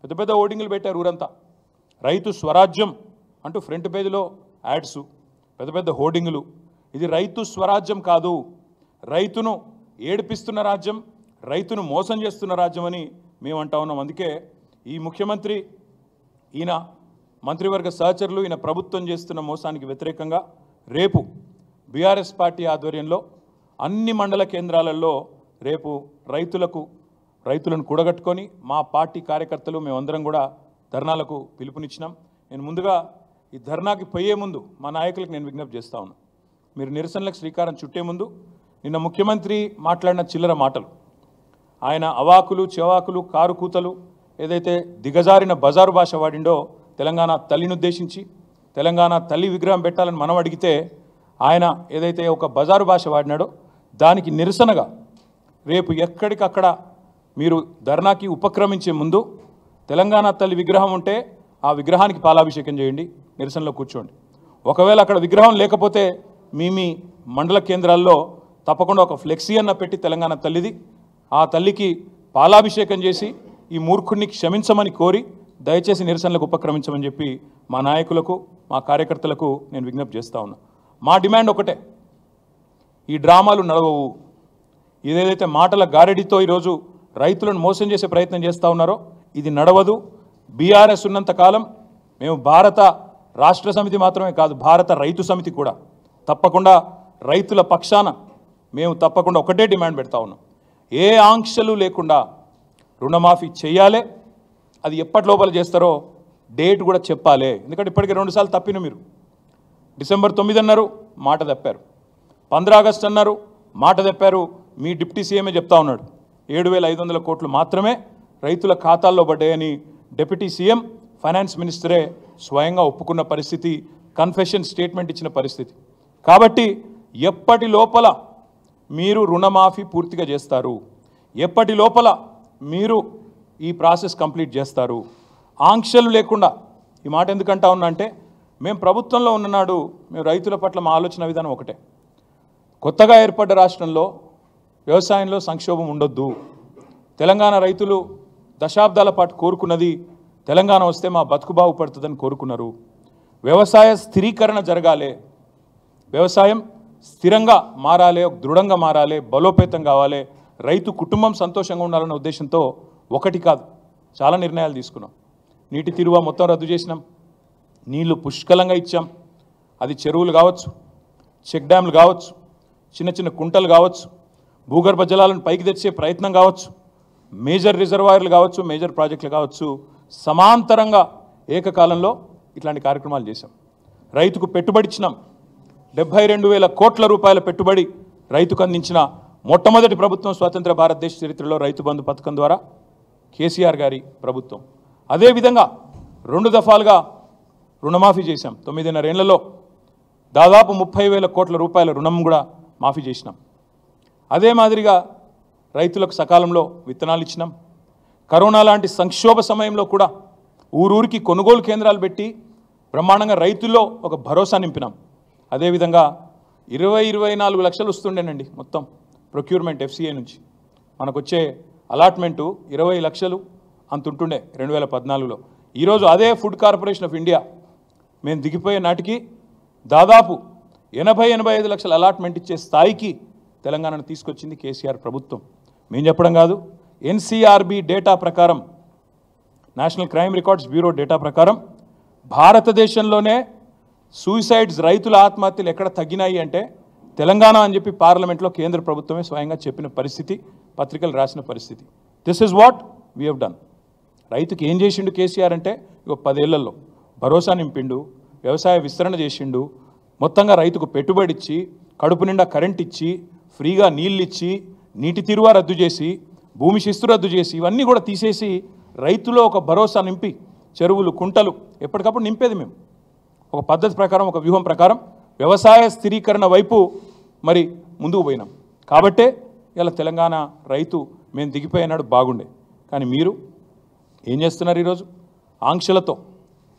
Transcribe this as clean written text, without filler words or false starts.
పెద్ద పెద్ద హోర్డింగ్లు పెట్టారు ఊరంతా. రైతు స్వరాజ్యం అంటూ ఫ్రంట్ పేజీలో యాడ్స్, పెద్ద పెద్ద హోర్డింగులు. ఇది రైతు స్వరాజ్యం కాదు, రైతును ఏడిపిస్తున్న రాజ్యం, రైతును మోసం చేస్తున్న రాజ్యం అని మేము అంటా ఉన్నాం. అందుకే ఈ ముఖ్యమంత్రి, ఈయన మంత్రివర్గ సహచరులు, ఈయన ప్రభుత్వం చేస్తున్న మోసానికి వ్యతిరేకంగా రేపు బీఆర్ఎస్ పార్టీ ఆధ్వర్యంలో అన్ని మండల కేంద్రాలలో రేపు రైతులను కూడగట్టుకొని మా పార్టీ కార్యకర్తలు మేమందరం కూడా ధర్నాలకు పిలుపునిచ్చినాం. నేను ముందుగా ఈ ధర్నాకి పోయే ముందు మా నాయకులకు నేను విజ్ఞప్తి చేస్తా ఉన్నాను. మీరు నిరసనలకు శ్రీకారం చుట్టే ముందు నిన్న ముఖ్యమంత్రి మాట్లాడిన చిల్లర మాటలు, ఆయన అవాకులు చెవాకులు కారు కూతలు ఏదైతే దిగజారిన బజారు భాష వాడిండో తెలంగాణ తల్లిని ఉద్దేశించి, తెలంగాణ తల్లి విగ్రహం పెట్టాలని మనం అడిగితే ఆయన ఏదైతే ఒక బజారు భాష వాడినాడో దానికి నిరసనగా రేపు ఎక్కడికక్కడ మీరు ధర్నాకి ఉపక్రమించే ముందు తెలంగాణ తల్లి విగ్రహం ఉంటే ఆ విగ్రహానికి పాలాభిషేకం చేయండి, నిరసనలో కూర్చోండి. ఒకవేళ అక్కడ విగ్రహం లేకపోతే మీ మండల కేంద్రాల్లో తప్పకుండా ఒక ఫ్లెక్సీ అన్న పెట్టి తెలంగాణ తల్లిది, ఆ తల్లికి పాలాభిషేకం చేసి ఈ మూర్ఖుడిని క్షమించమని కోరి దయచేసి నిరసనలకు ఉపక్రమించమని చెప్పి మా నాయకులకు మా కార్యకర్తలకు నేను విజ్ఞప్తి చేస్తూ ఉన్నా. మా డిమాండ్ ఒకటే, ఈ డ్రామాలు నడవవు. ఇదేదైతే మాటల గారడితో ఈరోజు రైతులను మోసం చేసే ప్రయత్నం చేస్తూ ఉన్నారో ఇది నడవదు. బీఆర్ఎస్ ఉన్నంత కాలం మేము భారత రాష్ట్ర సమితి మాత్రమే కాదు, భారత రైతు సమితి కూడా తప్పకుండా రైతుల పక్షాన మేము తప్పకుండా ఒకటే డిమాండ్ పెడతా ఉన్నాం. ఏ ఆంక్షలు లేకుండా రుణమాఫీ చేయాలి. అది ఎప్పటి లోపల చేస్తారో డేట్ కూడా చెప్పాలి. ఎందుకంటే ఇప్పటికే 2 సార్లు తప్పిన మీరు. డిసెంబర్ 9 అన్నారు, మాట తప్పారు. 15 ఆగస్టు అన్నారు, మాట తప్పారు. మీ డిప్యూటీ సీఎంఏ చెప్తా ఉన్నాడు 7,500 కోట్లు మాత్రమే రైతుల ఖాతాల్లో పడ్డాయని. డిప్యూటీ సీఎం ఫైనాన్స్ మినిస్టరే స్వయంగా ఒప్పుకున్న పరిస్థితి, కన్ఫెషన్ స్టేట్మెంట్ ఇచ్చిన పరిస్థితి. కాబట్టి ఎప్పటి లోపల మీరు రుణమాఫీ పూర్తిగా చేస్తారు, ఎప్పటి లోపల మీరు ఈ ప్రాసెస్ కంప్లీట్ చేస్తారు, ఆంక్షలు లేకుండా. ఈ మాట ఎందుకంటా ఉన్నా అంటే మేము ప్రభుత్వంలో ఉన్ననాడు మేము రైతుల పట్ల మా ఆలోచన విధానం ఒకటే, కొత్తగా ఏర్పడ్డ రాష్ట్రంలో వ్యవసాయంలో సంక్షోభం ఉండొద్దు. తెలంగాణ రైతులు దశాబ్దాల పాటు కోరుకున్నది తెలంగాణ వస్తే మా బతుకు బాగుపడుతుందని కోరుకున్నారు. వ్యవసాయ స్థిరీకరణ జరగాలి, వ్యవసాయం స్థిరంగా మారాలి, దృఢంగా మారాలి, బలోపేతం కావాలి, రైతు కుటుంబం సంతోషంగా ఉండాలన్న ఉద్దేశంతో ఒకటి కాదు చాలా నిర్ణయాలు తీసుకున్నాం. నీటి తీరువ మొత్తం రద్దు చేసినాం, నీళ్లు పుష్కలంగా ఇచ్చాం. అది చెరువులు కావచ్చు, చెక్ డ్యామ్లు కావచ్చు, చిన్న చిన్న కుంటలు కావచ్చు, భూగర్భ జలాలను పైకి తెచ్చే ప్రయత్నం కావచ్చు, మేజర్ రిజర్వాయర్లు కావచ్చు, మేజర్ ప్రాజెక్టులు కావచ్చు, సమాంతరంగా ఏకకాలంలో ఇట్లాంటి కార్యక్రమాలు చేశాం. రైతుకు పెట్టుబడి ఇచ్చినాం. 72,000 కోట్ల రూపాయల పెట్టుబడి రైతుకు అందించిన మొట్టమొదటి ప్రభుత్వం స్వతంత్ర భారతదేశ చరిత్రలో రైతు బంధు పథకం ద్వారా కేసీఆర్ గారి ప్రభుత్వం. అదేవిధంగా 2 దఫాలుగా రుణమాఫీ చేశాం. 9.5 ఏళ్లలో దాదాపు 30,000 కోట్ల రూపాయల రుణం కూడా మాఫీ చేసినాం. అదే మాదిరిగా రైతులకు సకాలంలో విత్తనాలు ఇచ్చినాం. కరోనా లాంటి సంక్షోభ సమయంలో కూడా ఊరూరికి కొనుగోలు కేంద్రాలు పెట్టి బ్రహ్మాండంగా రైతుల్లో ఒక భరోసా నింపినాం. అదేవిధంగా 24 లక్షలు వస్తుండేనండి మొత్తం ప్రొక్యూర్మెంట్ FCI నుంచి. మనకు వచ్చే అలాట్మెంటు 20 లక్షలు అంతుంటుండే 2014లో. ఈరోజు అదే ఫుడ్ కార్పొరేషన్ ఆఫ్ ఇండియా మేము దిగిపోయే నాటికి దాదాపు 80-85 లక్షల అలాట్మెంట్ ఇచ్చే స్థాయికి తెలంగాణను తీసుకొచ్చింది కేసీఆర్ ప్రభుత్వం. మేము చెప్పడం కాదు, NCRB డేటా ప్రకారం, national crime records bureau data ప్రకారం భారతదేశంలోనే సూసైడ్స్, రైతుల ఆత్మహత్యలు ఎక్కడ తగ్గినాయి అంటే తెలంగాణ అని చెప్పి పార్లమెంట్లో కేంద్ర ప్రభుత్వమే స్వయంగా చెప్పిన పరిస్థితి, పత్రికలు రాసిన పరిస్థితి. This is what we have done. రైతుకి ఏం చేసిండు కేసీఆర్ అంటే 10 ఏళ్లలో భరోసా నింపిండు, వ్యవసాయ విస్తరణ చేసిండు, మొత్తంగా రైతుకు పెట్టుబడి ఇచ్చి, కడుపు నిండా కరెంట్ ఇచ్చి, ఫ్రీగా నీళ్ళు ఇచ్చి, నీటి తీరువ రద్దు చేసి, భూమి శిస్తు రద్దు చేసి, ఇవన్నీ కూడా తీసేసి రైతులో ఒక భరోసా నింపి, చెరువులు కుంటలు ఎప్పటికప్పుడు నింపేది మేము. ఒక పద్ధతి ప్రకారం, ఒక వ్యూహం ప్రకారం వ్యవసాయ స్థిరీకరణ వైపు మరి ముందుకు పోయినాం. కాబట్టే ఇలా తెలంగాణ రైతు మేము దిగిపోయినాడు బాగుండే. కానీ మీరు ఏం చేస్తున్నారు ఈరోజు? ఆంక్షలతో